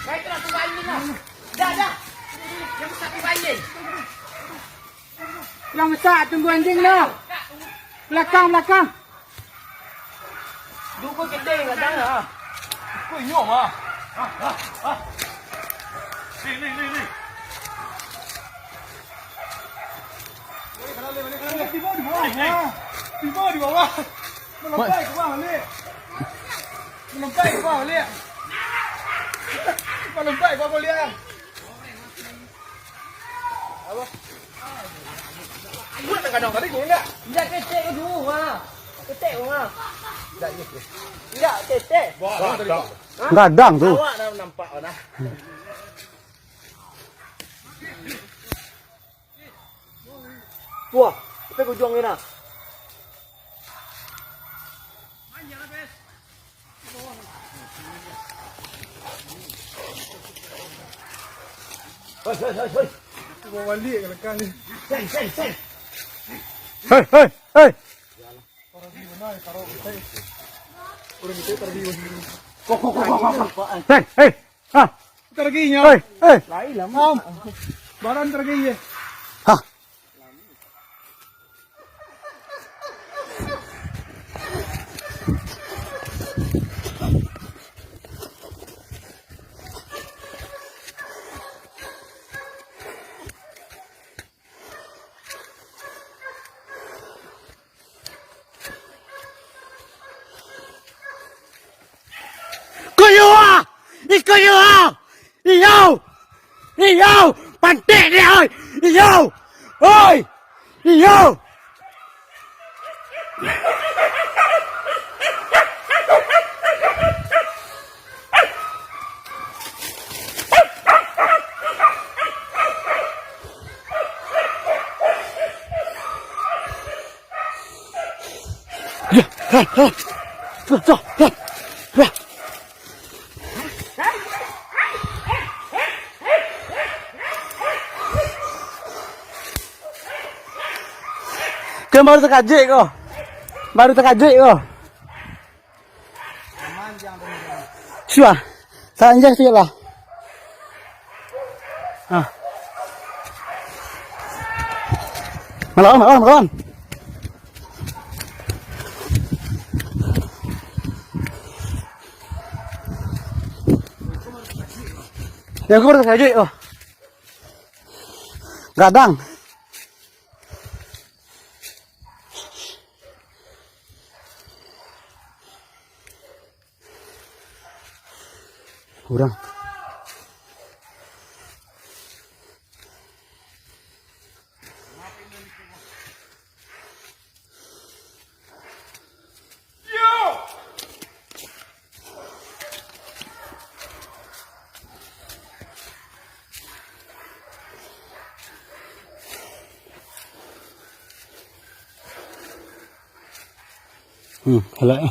Baik telah tu bayi ni. Dah. Yang besar tu bayi. Yang besar tunggu anjing dah. Belakang. Dua kedai kat sana. Kau nyom ah. Ni. Tiba di bawah. Melompat ke bawah balik. Melompat ke bawah balik. Apa? Buat tak kadang tadi kau enggak? Dah ketek ke dulu ha. Ketek ha. Tidak ketek. Gadang tu. Awak dah nampak dah. Wah, apa hujung ni dah? Hei. Bawa balik ke lekang ni. Sen. Hei. Taruh di mana? Taruh saya. Orang itu taruh di mana? Kok. Hei. Ha. Taruh lagi nya. Hei. Lain lah. Mam. Barang taruh lagi ye. Ha. Yêu, bàn tệ đi ơi, yêu. Kan baru terkajik kau. Siapa? Saya je lah. Malam. Yang aku baru terkajik kau. Gadang. Kurang. Halak.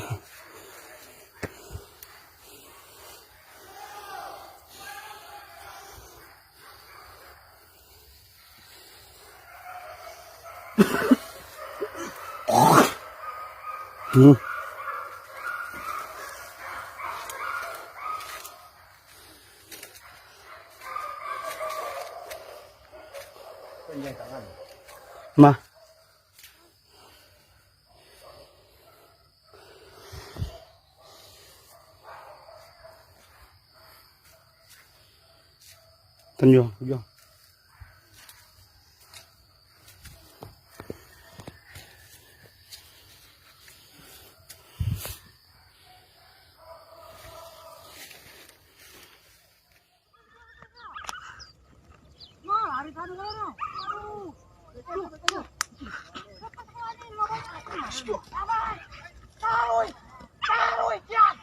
Ma. Tunjuk. Taruh, kian.